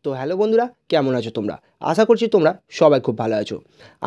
তো হ্যালো বন্ধুরা, কেমন আছো তোমরা? আশা করছি তোমরা সবাই খুব ভালো আছো।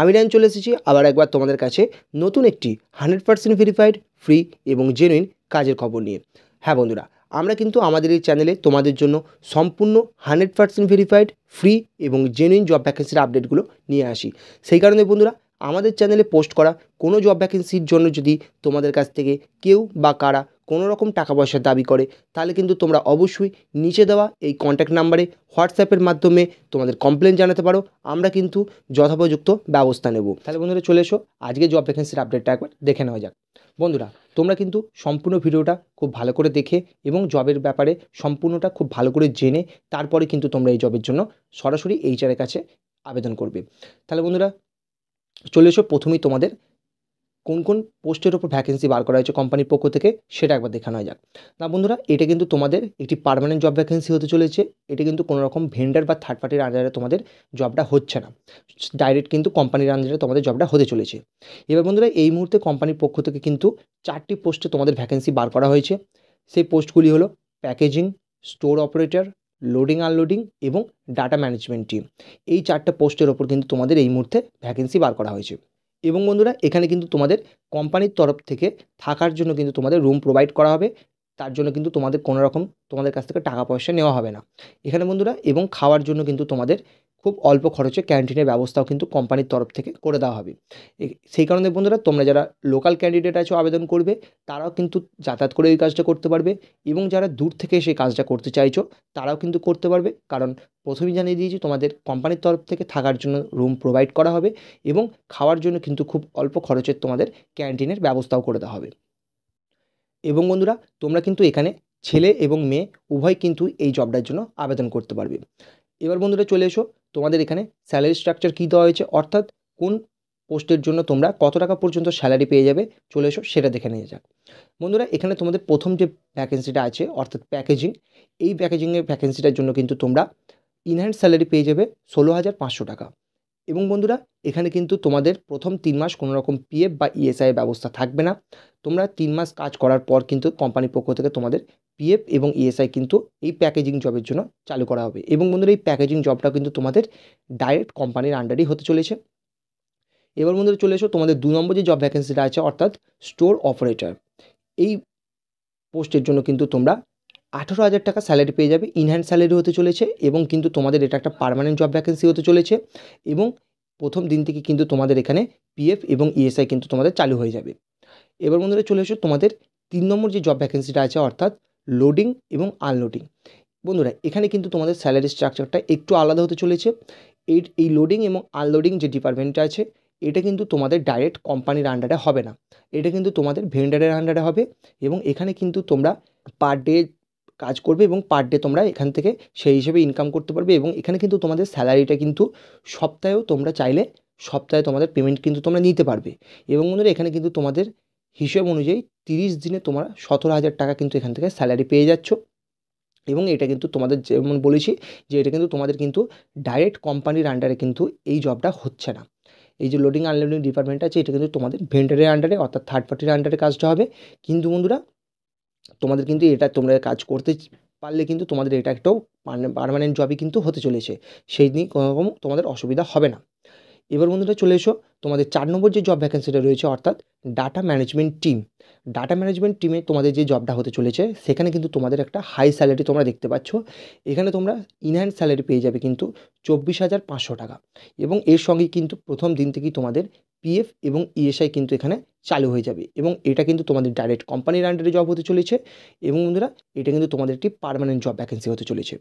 আমি রায়ন চলে এসেছি আবার একবার তোমাদের কাছে নতুন একটি 100% ভেরিফাইড, ফ্রি এবং জেনুইন কাজের খবর নিয়ে। হ্যাঁ বন্ধুরা, আমরা কিন্তু আমাদের এই চ্যানেলে তোমাদের জন্য সম্পূর্ণ 100% ভেরিফাইড, ফ্রি এবং জেনুইন জব ভ্যাকেন্সির আপডেটগুলো নিয়ে আসি। সেই কারণে বন্ধুরা, আমাদের চ্যানেলে পোস্ট করা কোনো জব ভ্যাকেন্সির জন্য যদি তোমাদের কাছ থেকে কেউ বা কারা কোনো রকম টাকা পয়সার দাবি করে, তাহলে কিন্তু তোমরা অবশ্যই নিচে দেওয়া এই কন্ট্যাক্ট নাম্বারে হোয়াটসঅ্যাপের মাধ্যমে তোমাদের কমপ্লেন জানাতে পারো। আমরা কিন্তু যথোপযুক্ত ব্যবস্থা নেব। তাহলে বন্ধুরা চলে এসো, আজকে জব ভ্যাকেন্সির আপডেটটা একবার দেখে নেওয়া যাক। বন্ধুরা, তোমরা কিন্তু সম্পূর্ণ ভিডিওটা খুব ভালো করে দেখে এবং জবের ব্যাপারে সম্পূর্ণটা খুব ভালো করে জেনে তারপরে কিন্তু তোমরা এই জবের জন্য সরাসরি এইচআরের কাছে আবেদন করবে। তাহলে বন্ধুরা চলে এসো, প্রথমেই তোমাদের কোন কোন পোস্টের ওপর ভ্যাকেন্সি বার করা হয়েছে কোম্পানির পক্ষ থেকে সেটা একবার দেখানো যাক। না বন্ধুরা, এটা কিন্তু তোমাদের একটি পার্মানেন্ট জব ভ্যাকেন্সি হতে চলেছে। এটা কিন্তু কোনো রকম ভেন্ডার বা থার্ড পার্টির আন্ডারে তোমাদের জবটা হচ্ছে না, ডাইরেক্ট কিন্তু কোম্পানির আন্ডারে তোমাদের জবটা হতে চলেছে। এবার বন্ধুরা, এই মুহূর্তে কোম্পানির পক্ষ থেকে কিন্তু 4টি পোস্টে তোমাদের ভ্যাকেন্সি বার করা হয়েছে। সেই পোস্টগুলি হলো packaging, store operator, loading unloading এবং ডাটা ম্যানেজমেন্ট টিম। এই 4টে পোস্টের ওপর কিন্তু তোমাদের এই মুহূর্তে ভ্যাকেন্সি বার করা হয়েছে। এবং বন্ধুরা, এখানে কিন্তু তোমাদের কোম্পানির তরফ থেকে থাকার জন্য কিন্তু তোমাদের রুম প্রোভাইড করা হবে। তার জন্য কিন্তু তোমাদের কোনো রকম তোমাদের কাছ থেকে টাকা পয়সা নেওয়া হবে না এখানে বন্ধুরা। এবং খাওয়ার জন্য কিন্তু তোমাদের খুব অল্প খরচে ক্যান্টিনের ব্যবস্থাও কিন্তু কোম্পানির তরফ থেকে করে দেওয়া হবে। সেই কারণে বন্ধুরা, তোমরা যারা লোকাল ক্যান্ডিডেট আছো আবেদন করবে, তারাও কিন্তু যাতায়াত করে এই কাজটা করতে পারবে। এবং যারা দূর থেকে সেই কাজটা করতে চাইছো, তারাও কিন্তু করতে পারবে। কারণ প্রথমেই জানিয়ে দিয়েছি, তোমাদের কোম্পানির তরফ থেকে থাকার জন্য রুম প্রোভাইড করা হবে এবং খাওয়ার জন্য কিন্তু খুব অল্প খরচের তোমাদের ক্যান্টিনের ব্যবস্থাও করে দেওয়া হবে। এবং বন্ধুরা, তোমরা কিন্তু এখানে ছেলে এবং মেয়ে উভয় কিন্তু এই জবটার জন্য আবেদন করতে পারবে। এবার বন্ধুরা চলে এসো, তোমাদের এখানে স্যালারি স্ট্রাকচার কী দেওয়া হয়েছে, অর্থাৎ কোন পোস্টের জন্য তোমরা কত টাকা পর্যন্ত স্যালারি পেয়ে যাবে, চলে এসো সেটা দেখে নিয়ে যাক। বন্ধুরা, এখানে তোমাদের প্রথম যে ভ্যাকেন্সিটা আছে অর্থাৎ প্যাকেজিং, এই প্যাকেজিংয়ের ভ্যাকেন্সিটার জন্য কিন্তু তোমরা ইনহ্যান্ড স্যালারি পেয়ে যাবে 16,500 টাকা। এবং বন্ধুরা, এখানে কিন্তু তোমাদের প্রথম 3 মাস কোনো রকম পিএফ বা ইএসআই ব্যবস্থা থাকবে না। তোমরা 3 মাস কাজ করার পর কিন্তু কোম্পানির পক্ষ থেকে তোমাদের পিএফ এবং ইএসআই কিন্তু এই প্যাকেজিং জবের জন্য চালু করা হবে। এবং বন্ধুরা, এই প্যাকেজিং জবটা কিন্তু তোমাদের ডাইরেক্ট কোম্পানির আন্ডারেই হতে চলেছে। এবার বন্ধুরা চলে এসো, তোমাদের 2 নম্বর যে জব ভ্যাকেন্সিটা আছে অর্থাৎ স্টোর অপারেটর, এই পোস্টের জন্য কিন্তু তোমরা 18,000 টাকা স্যালারি পেয়ে যাবে। ইনহ্যান্ড স্যালারি হতে চলেছে এবং কিন্তু তোমাদের এটা একটা পার্মানেন্ট জব ভ্যাকেন্সি হতে চলেছে। এবং প্রথম দিন থেকে কিন্তু তোমাদের এখানে পিএফ এবং ইএসআই কিন্তু তোমাদের চালু হয়ে যাবে। এবার বন্ধুরা চলে এসো, তোমাদের 3 নম্বর যে জব ভ্যাকেন্সিটা আছে অর্থাৎ লোডিং এবং আনলোডিং। বন্ধুরা, এখানে কিন্তু তোমাদের স্যালারি স্ট্রাকচারটা একটু আলাদা হতে চলেছে। এই লোডিং এবং আনলোডিং যে ডিপার্টমেন্টটা আছে, এটা কিন্তু তোমাদের ডাইরেক্ট কোম্পানির আন্ডারে হবে না, এটা কিন্তু তোমাদের ভেন্ডারের আন্ডারে হবে। এবং এখানে কিন্তু তোমরা পার ডে কাজ করবে এবং পার ডে তোমরা এখান থেকে সেই হিসেবে ইনকাম করতে পারবে। এবং এখানে কিন্তু তোমাদের স্যালারিটা কিন্তু সপ্তাহেও তোমরা চাইলে সপ্তাহে তোমাদের পেমেন্ট কিন্তু তোমরা নিতে পারবে। এবং বন্ধুরা, এখানে কিন্তু তোমাদের হিসেব অনুযায়ী 30 দিনে তোমরা 17,000 টাকা কিন্তু এখান থেকে স্যালারি পেয়ে যাচ্ছ। এবং এটা কিন্তু তোমাদের যেমন বলেছি যে এটা কিন্তু তোমাদের কিন্তু ডাইরেক্ট কোম্পানির আন্ডারে কিন্তু এই জবটা হচ্ছে না। এই যে লোডিং আনলোডিং ডিপার্টমেন্ট আছে, এটা কিন্তু তোমাদের ভেন্ডারের আন্ডারে অর্থাৎ থার্ড পার্টির আন্ডারে কাজটা হবে। কিন্তু বন্ধুরা, তোমাদের কিন্তু এটা তোমরা কাজ করতে পারলে কিন্তু তোমাদের এটা একটাও পার্মানেন্ট জবই কিন্তু হতে চলেছে, সেই নিয়ে কোনো রকম তোমাদের অসুবিধা হবে না। এবার বন্ধুরা চলে এসো, তোমাদের 4 নম্বর যে জব ভ্যাকেন্সিটা রয়েছে অর্থাৎ data management team. Data management টিমে তোমাদের যে জবটা হতে চলেছে, সেখানে কিন্তু তোমাদের একটা হাই স্যালারি তোমরা দেখতে পাচ্ছ। এখানে তোমরা ইনহ্যান্ড স্যালারি পেয়ে যাবে কিন্তু 24,500 টাকা। এবং এর সঙ্গে কিন্তু প্রথম দিন থেকেই তোমাদের পিএফ এবং ইএসআই কিন্তু এখানে চালু হয়ে যাবে। এবং এটা কিন্তু তোমাদের ডাইরেক্ট কোম্পানির আন্ডারে জব হতে চলেছে। এবং বন্ধুরা, এটা কিন্তু তোমাদের একটি পার্মানেন্ট জব ভ্যাকেন্সি হতে চলেছে।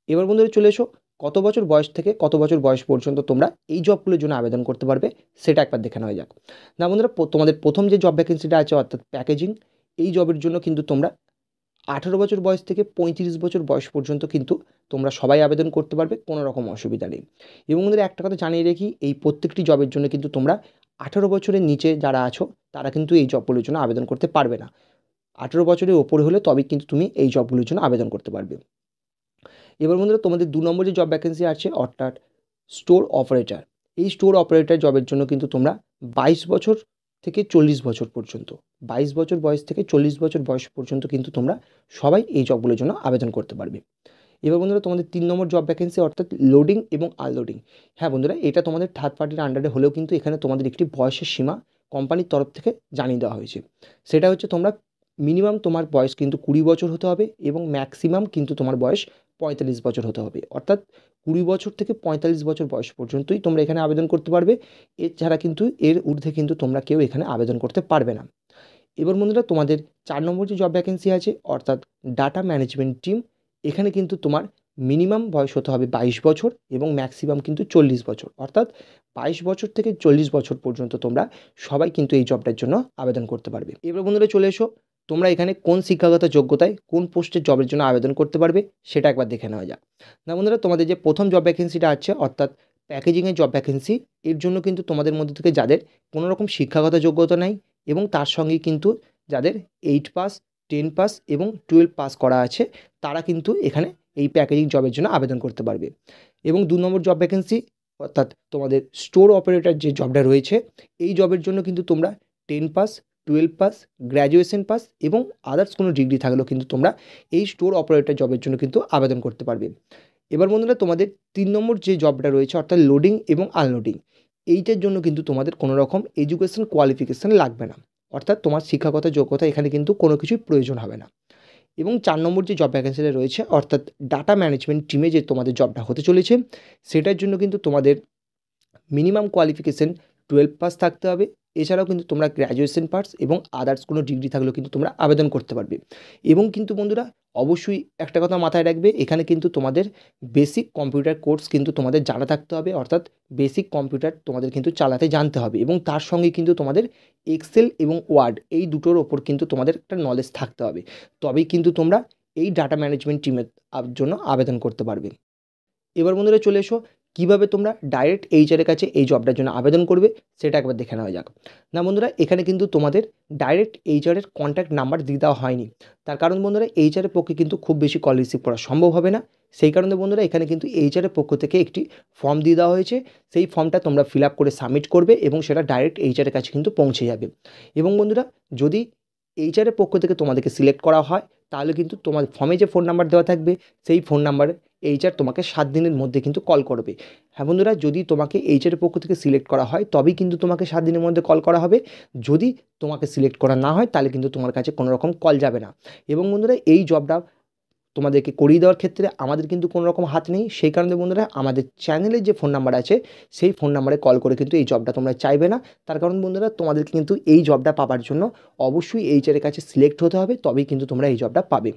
এবার বন্ধুরা চলে এসো, কত বছর বয়স থেকে কত বছর বয়স পর্যন্ত তোমরা এই জবগুলোর জন্য আবেদন করতে পারবে সেটা একবার দেখে নেওয়া যাক। না বন্ধুরা, তোমাদের প্রথম যে জব ভ্যাকেন্সিটা আছে অর্থাৎ প্যাকেজিং, এই জবের জন্য কিন্তু তোমরা 18 বছর বয়স থেকে 35 বছর বয়স পর্যন্ত কিন্তু তোমরা সবাই আবেদন করতে পারবে, কোনো রকম অসুবিধা নেই। এবং বন্ধুরা, একটা কথা জানিয়ে রাখি, এই প্রত্যেকটি জবের জন্য কিন্তু তোমরা 18 বছরের নিচে যারা আছো তারা কিন্তু এই জবগুলোর জন্য আবেদন করতে পারবে না। 18 বছরের ওপরে হলে তবেই কিন্তু তুমি এই জবগুলোর জন্য আবেদন করতে পারবে। এবার বন্ধুরা, তোমাদের 2 নম্বর যে জব ভ্যাকেন্সি আছে অর্থাৎ স্টোর অপারেটর, এই স্টোর অপারেটর জবের জন্য কিন্তু তোমরা 22 বছর থেকে 40 বছর পর্যন্ত, 22 বছর বয়স থেকে 40 বছর বয়স পর্যন্ত কিন্তু তোমরা সবাই এই জবগুলোর জন্য আবেদন করতে পারবে। এবার বন্ধুরা তোমাদের 3 নম্বর জব ভ্যাকেন্সি অর্থাৎ লোডিং এবং আনলোডিং। হ্যাঁ বন্ধুরা, এটা তোমাদের থার্ড পার্টির আন্ডারে হলেও কিন্তু এখানে তোমাদের একটি বয়সের সীমা কোম্পানির তরফ থেকে জানিয়ে দেওয়া হয়েছে। সেটা হচ্ছে তোমরা মিনিমাম তোমার বয়স কিন্তু 20 বছর হতে হবে এবং ম্যাক্সিমাম কিন্তু তোমার বয়স 45 বছর হতে হবে। অর্থাৎ 20 বছর থেকে 45 বছর বয়স পর্যন্তই তোমরা এখানে আবেদন করতে পারবে। এছাড়া কিন্তু এর ঊর্ধ্বে কিন্তু তোমরা কেউ এখানে আবেদন করতে পারবে না। এবার বন্ধুরা তোমাদের 4 নম্বর যে জব ভ্যাকেন্সি আছে অর্থাৎ ডাটা ম্যানেজমেন্ট টিম, এখানে কিন্তু তোমার মিনিমাম বয়স হতে হবে 22 বছর এবং ম্যাক্সিমাম কিন্তু 40 বছর। অর্থাৎ 22 বছর থেকে 40 বছর পর্যন্ত তোমরা সবাই কিন্তু এই জবটার জন্য আবেদন করতে পারবে। এবার বন্ধুরা চলে এসো, তোমরা এখানে কোন শিক্ষাগত যোগ্যতায় কোন পোস্টের জবের জন্য আবেদন করতে পারবে সেটা একবার দেখে নেওয়া যাক। না বন্ধুরা, তোমাদের যে প্রথম জব ভ্যাকেন্সিটা আছে অর্থাৎ প্যাকেজিংয়ের জব ভ্যাকেন্সি, এর জন্য কিন্তু তোমাদের মধ্যে থেকে যাদের কোনো রকম শিক্ষাগত যোগ্যতা নাই এবং তার সঙ্গে কিন্তু যাদের 8 পাস, 10 পাস এবং 12 পাস করা আছে, তারা কিন্তু এখানে এই প্যাকেজিং জবের জন্য আবেদন করতে পারবে। এবং 2 নম্বর জব ভ্যাকেন্সি অর্থাৎ তোমাদের স্টোর অপারেটর যে জবটা রয়েছে, এই জবের জন্য কিন্তু তোমরা 10 পাস, 12 পাস, গ্র্যাজুয়েশন পাস এবং আদার্স কোনো ডিগ্রি থাকলেও কিন্তু তোমরা এই স্টোর অপারেটর জবের জন্য কিন্তু আবেদন করতে পারবে। এবার বন্ধুরা তোমাদের 3 নম্বর যে জবটা রয়েছে অর্থাৎ লোডিং এবং আনলোডিং, এইটার জন্য কিন্তু তোমাদের কোনো রকম এডুকেশন কোয়ালিফিকেশান লাগবে না। অর্থাৎ তোমার শিক্ষাগত যোগ্যতা এখানে কিন্তু কোনো কিছুই প্রয়োজন হবে না। এবং 4 নম্বর যে জব ভ্যাকেন্সিটা রয়েছে অর্থাৎ ডাটা ম্যানেজমেন্ট টিমে যে তোমাদের জবটা হতে চলেছে, সেটার জন্য কিন্তু তোমাদের মিনিমাম কোয়ালিফিকেশান 12 পাস থাকতে হবে। এছাড়াও কিন্তু তোমরা গ্র্যাজুয়েশন পাস এবং আদার্স কোনো ডিগ্রি থাকলেও কিন্তু তোমরা আবেদন করতে পারবে। এবং কিন্তু বন্ধুরা অবশ্যই একটা কথা মাথায় রাখবে, এখানে কিন্তু তোমাদের বেসিক কম্পিউটার কোর্স কিন্তু তোমাদের জানা থাকতে হবে। অর্থাৎ বেসিক কম্পিউটার তোমাদের কিন্তু চালাতে জানতে হবে এবং তার সঙ্গে কিন্তু তোমাদের এক্সেল এবং ওয়ার্ড এই দুটোর ওপর কিন্তু তোমাদের একটা নলেজ থাকতে হবে। তবেই কিন্তু তোমরা এই ডাটা ম্যানেজমেন্ট টিমের জন্য আবেদন করতে পারবে। এবার বন্ধুরা চলে এসো, কীভাবে তোমরা ডাইরেক্ট এইচআরের কাছে এই জবটার জন্য আবেদন করবে সেটা একবার দেখে নেওয়া যাক। না বন্ধুরা, এখানে কিন্তু তোমাদের ডাইরেক্ট এইচআরের কন্ট্যাক্ট নাম্বার দিয়ে দেওয়া হয়নি। তার কারণ বন্ধুরা, এইচআরের পক্ষে কিন্তু খুব বেশি কল রিসিভ করা সম্ভব হবে না। সেই কারণে বন্ধুরা এখানে কিন্তু এইচআরের পক্ষ থেকে একটি ফর্ম দিয়ে দেওয়া হয়েছে। সেই ফর্মটা তোমরা ফিল আপ করে সাবমিট করবে এবং সেটা ডাইরেক্ট এইচআরের কাছে কিন্তু পৌঁছে যাবে। এবং বন্ধুরা যদি এইচআরের পক্ষ থেকে তোমাদেরকে সিলেক্ট করা হয়, তাহলে কিন্তু তোমার ফর্মে যে ফোন নাম্বার দেওয়া থাকবে সেই ফোন নাম্বারে এইচআর তোমাকে 7 দিনের মধ্যে কিন্তু কল করবে। হ্যাঁ বন্ধুরা, যদি তোমাকে এইচআরের পক্ষ থেকে সিলেক্ট করা হয় তবেই কিন্তু তোমাকে 7 দিনের মধ্যে কল করা হবে। যদি তোমাকে সিলেক্ট করা না হয় তাহলে কিন্তু তোমার কাছে কোনো রকম কল যাবে না। এবং বন্ধুরা এই জবটা তোমাদেরকে করিয়ে দেওয়ার ক্ষেত্রে আমাদের কিন্তু কোনো রকম হাত নেই। সেই কারণে বন্ধুরা আমাদের চ্যানেলের যে ফোন নাম্বার আছে সেই ফোন নাম্বারে কল করে কিন্তু এই জবটা তোমরা চাইবে না। তার কারণ বন্ধুরা তোমাদেরকে কিন্তু এই জবটা পাওয়ার জন্য অবশ্যই এইচআরের কাছে সিলেক্ট হতে হবে, তবেই কিন্তু তোমরা এই জবটা পাবে।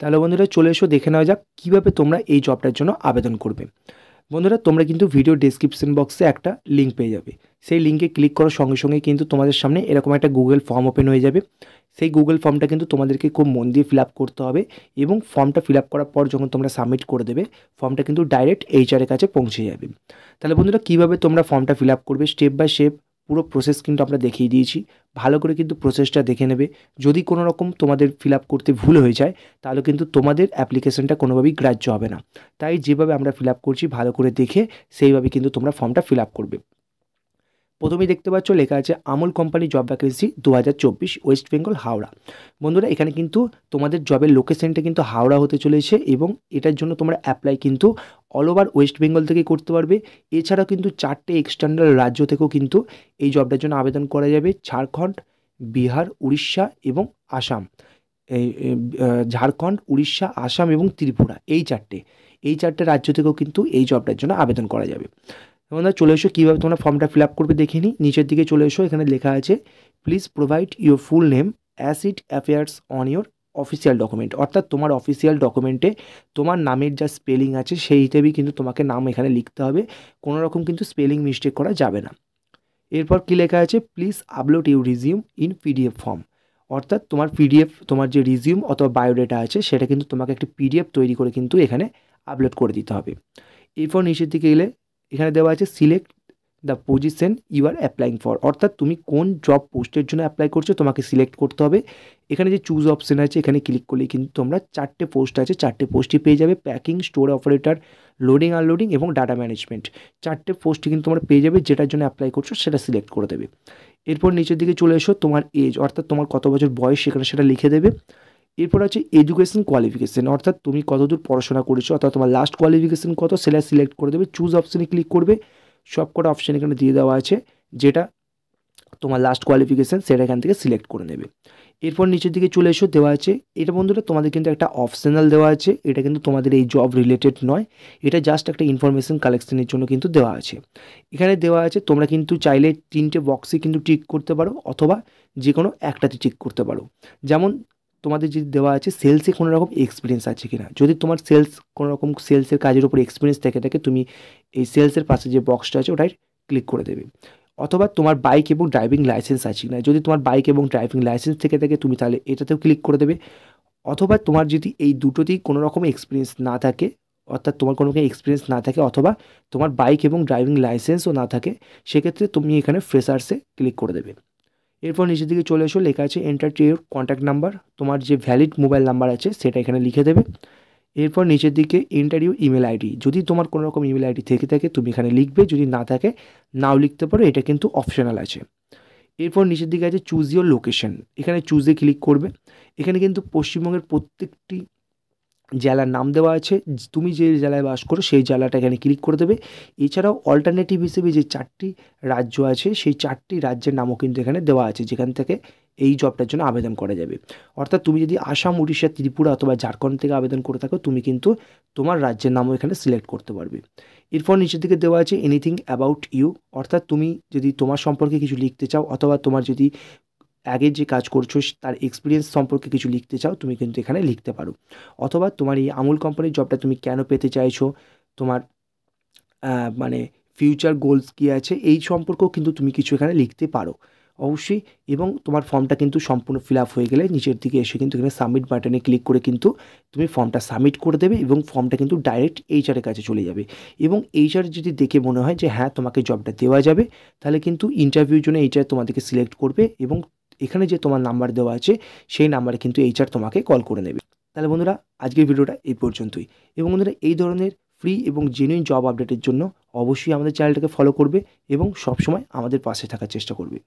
তাহলে বন্ধুরা চলে এসো, দেখে নেওয়া যাক কীভাবে তোমরা এই জবটার জন্য আবেদন করবে। বন্ধুরা তোমরা কিন্তু ভিডিও ডেসক্রিপশন বক্সে একটা লিঙ্ক পেয়ে যাবে। সেই লিঙ্কে ক্লিক করার সঙ্গে সঙ্গে কিন্তু তোমাদের সামনে এরকম একটা গুগল ফর্ম ওপেন হয়ে যাবে। সেই গুগল ফর্মটা কিন্তু তোমাদেরকে খুব মন দিয়ে ফিল আপ করতে হবে এবং ফর্মটা ফিল আপ করার পর যখন তোমরা সাবমিট করে দেবে, ফর্মটা কিন্তু ডাইরেক্ট এইচআরের কাছে পৌঁছে যাবে। তাহলে বন্ধুরা কীভাবে তোমরা ফর্মটা ফিল আপ করবে স্টেপ বাই স্টেপ পুরো প্রসেস কিন্তু আমরা দেখিয়ে দিয়েছি। ভালো করে কিন্তু প্রসেসটা দেখে নেবে। যদি কোনো রকম তোমাদের ফিল আপ করতে ভুল হয়ে যায় তাহলে কিন্তু তোমাদের অ্যাপ্লিকেশনটা কোনোভাবেই গ্রাহ্য হবে না। তাই যেভাবে আমরা ফিল আপ করছি ভালো করে দেখে সেইভাবে কিন্তু তোমরা ফর্মটা ফিল আপ করবে। প্রথমেই দেখতে পাচ্ছ লেখা আছে Amul company job vacancy 2024 West Bengal Howrah. বন্ধুরা এখানে কিন্তু তোমাদের জবের লোকেশনটা কিন্তু হাওড়া হতে চলেছে এবং এটার জন্য তোমরা অ্যাপ্লাই কিন্তু অল ওভার ওয়েস্ট বেঙ্গল থেকে করতে পারবে। এছাড়াও কিন্তু 4টে এক্সটার্নাল রাজ্য থেকেও কিন্তু এই জবটার জন্য আবেদন করা যাবে। ঝাড়খণ্ড, বিহার, উড়িষ্যা এবং আসাম। ঝাড়খণ্ড, উড়িষ্যা, আসাম এবং ত্রিপুরা এই চারটে রাজ্য থেকেও কিন্তু এই জবটার জন্য আবেদন করা যাবে। তোমরা চলে এসো, কীভাবে তোমরা ফর্মটা ফিল আপ করবে দেখে নিই। নিচের দিকে চলে এসো, এখানে লেখা আছে please provide your full name as it appears on your official document. অর্থাৎ তোমার অফিসিয়াল ডকুমেন্টে তোমার নামের যা স্পেলিং আছে সেই হিসেবেই কিন্তু তোমাকে নাম এখানে লিখতে হবে। কোনো রকম কিন্তু স্পেলিং মিস্টেক করা যাবে না। এরপর কী লেখা আছে please upload your resume in PDF form. অর্থাৎ তোমার পিডিএফ, তোমার যে রিজিউম অথবা বায়োডেটা আছে সেটা কিন্তু তোমাকে একটি পিডিএফ তৈরি করে কিন্তু এখানে আপলোড করে দিতে হবে। এরপর নিচের দিকে এলে এখানে দেওয়া আছে select the position you are applying for. অর্থাৎ তুমি কোন জব পোস্টের জন্য অ্যাপ্লাই করছো তোমাকে সিলেক্ট করতে হবে। এখানে যে চুজ অপশন আছে এখানে ক্লিক করলে কিন্তু তোমরা 4টে পোস্ট আছে, 4টে পোস্টই পেয়ে যাবে। Packing, store operator, loading unloading এবং ডাটা ম্যানেজমেন্ট। 4টে পোস্টই কিন্তু তোমরা পেয়ে যাবে। যেটার জন্য অ্যাপ্লাই করছো সেটা সিলেক্ট করে দেবে। এরপর নিচের দিকে চলে এসো, তোমার এজ অর্থাৎ তোমার কত বছর বয়স সেখানে সেটা লিখে দেবে। এরপর আছে এডুকেশন কোয়ালিফিকেশান, অর্থাৎ তুমি কতদূর পড়াশোনা করেছো অর্থাৎ তোমার লাস্ট কোয়ালিফিকেশান কত সেটা সিলেক্ট করে দেবে। চুজ অপশানে ক্লিক করবে, সব কটা অপশান এখানে দিয়ে দেওয়া আছে, যেটা তোমার লাস্ট কোয়ালিফিকেশান সেটা এখান থেকে সিলেক্ট করে নেবে। এরপর নিচের দিকে চলে এসো, দেওয়া আছে এটা বন্ধুরা তোমাদের কিন্তু একটা অপশনাল দেওয়া আছে, এটা কিন্তু তোমাদের এই জব রিলেটেড নয়, এটা জাস্ট একটা ইনফরমেশন কালেকশনের জন্য কিন্তু দেওয়া আছে। এখানে দেওয়া আছে তোমরা কিন্তু চাইলে 3টে বক্সে কিন্তু টিক করতে পারো অথবা যে কোনো একটাতে টিক করতে পারো। যেমন তোমাদের যদি দেওয়া আছে সেলসে কোনো রকম এক্সপিরিয়েন্স আছে কিনা, যদি তোমার কোনো রকম সেলসের কাজের উপর এক্সপিরিয়েন্স থাকে তুমি এই সেলসের পাশে যে বক্সটা আছে ওটাই ক্লিক করে দেবে। অথবা তোমার বাইক এবং ড্রাইভিং লাইসেন্স আছে কিনা, যদি তোমার বাইক এবং ড্রাইভিং লাইসেন্স থেকে থাকে তুমি তাহলে এটাতেও ক্লিক করে দেবে। অথবা তোমার যদি এই দুটোতেই কোনো রকম এক্সপিরিয়েন্স না থাকে, অর্থাৎ তোমার কোনো রকম এক্সপিরিয়েন্স না থাকে অথবা তোমার বাইক এবং ড্রাইভিং লাইসেন্সও না থাকে, সেক্ষেত্রে তুমি এখানে ফ্রেশার্সে ক্লিক করে দেবে। এরপর নিচের দিকে চলে এসো, লেখা আছে এন্টার ইউর কন্ট্যাক্ট নাম্বার, তোমার যে ভ্যালিড মোবাইল নাম্বার আছে সেটা এখানে লিখে দেবে। এরপর নিচের দিকে ইন্টারভিউ ইমেল আইডি, যদি তোমার কোনো রকম ইমেল আইডি থেকে থাকে তুমি এখানে লিখবে, যদি না থাকে নাও লিখতে পারো, এটা কিন্তু অপশনাল আছে। এরপর নিচের দিকে আছে চুজ ইউর লোকেশন, এখানে চুজে ক্লিক করবে। এখানে কিন্তু পশ্চিমবঙ্গের প্রত্যেকটি জেলার নাম দেওয়া আছে, তুমি যে জেলায় বাস করো সেই জেলাটা এখানে ক্লিক করে দেবে। এছাড়াও অল্টারনেটিভ হিসেবে যে 4টি রাজ্য আছে সেই 4টি রাজ্যের নামও কিন্তু এখানে দেওয়া আছে, যেখান থেকে এই জবটার জন্য আবেদন করা যাবে। অর্থাৎ তুমি যদি আসাম, উড়িষ্যা, ত্রিপুরা অথবা ঝাড়খণ্ড থেকে আবেদন করে থাকো তুমি কিন্তু তোমার রাজ্যের নামও এখানে সিলেক্ট করতে পারবে। এরপর নিচের দিকে দেওয়া আছে এনিথিং অ্যাবাউট ইউ, অর্থাৎ তুমি যদি তোমার সম্পর্কে কিছু লিখতে চাও অথবা তোমার যদি আগে যে কাজ করছো তার এক্সপিরিয়েন্স সম্পর্কে কিছু লিখতে চাও তুমি কিন্তু এখানে লিখতে পারো। অথবা তোমার এই আমুল কোম্পানির জবটা তুমি কেন পেতে চাইছো, তোমার মানে ফিউচার গোলস কী আছে এই সম্পর্কেও কিন্তু তুমি কিছু এখানে লিখতে পারো অবশ্যই। এবং তোমার ফর্মটা কিন্তু সম্পূর্ণ ফিল আপ হয়ে গেলে নিচের দিকে এসে কিন্তু এখানে সাবমিট বাটনে ক্লিক করে কিন্তু তুমি ফর্মটা সাবমিট করে দেবে এবং ফর্মটা কিন্তু ডাইরেক্ট এইচআরের কাছে চলে যাবে। এবং এইচআর যদি দেখে মনে হয় যে হ্যাঁ তোমাকে জবটা দেওয়া যাবে, তাহলে কিন্তু ইন্টারভিউর জন্য এইচআর তোমাদেরকে সিলেক্ট করবে এবং এখানে যে তোমার নাম্বার দেওয়া আছে সেই নাম্বারে কিন্তু এইচআর তোমাকে কল করে নেবে। তাহলে বন্ধুরা আজকের ভিডিওটা এই পর্যন্তই, এবং বন্ধুরা এই ধরনের ফ্রি এবং জেনুইন জব আপডেটের জন্য অবশ্যই আমাদের চ্যানেলটাকে ফলো করবে এবং সবসময় আমাদের পাশে থাকার চেষ্টা করবে।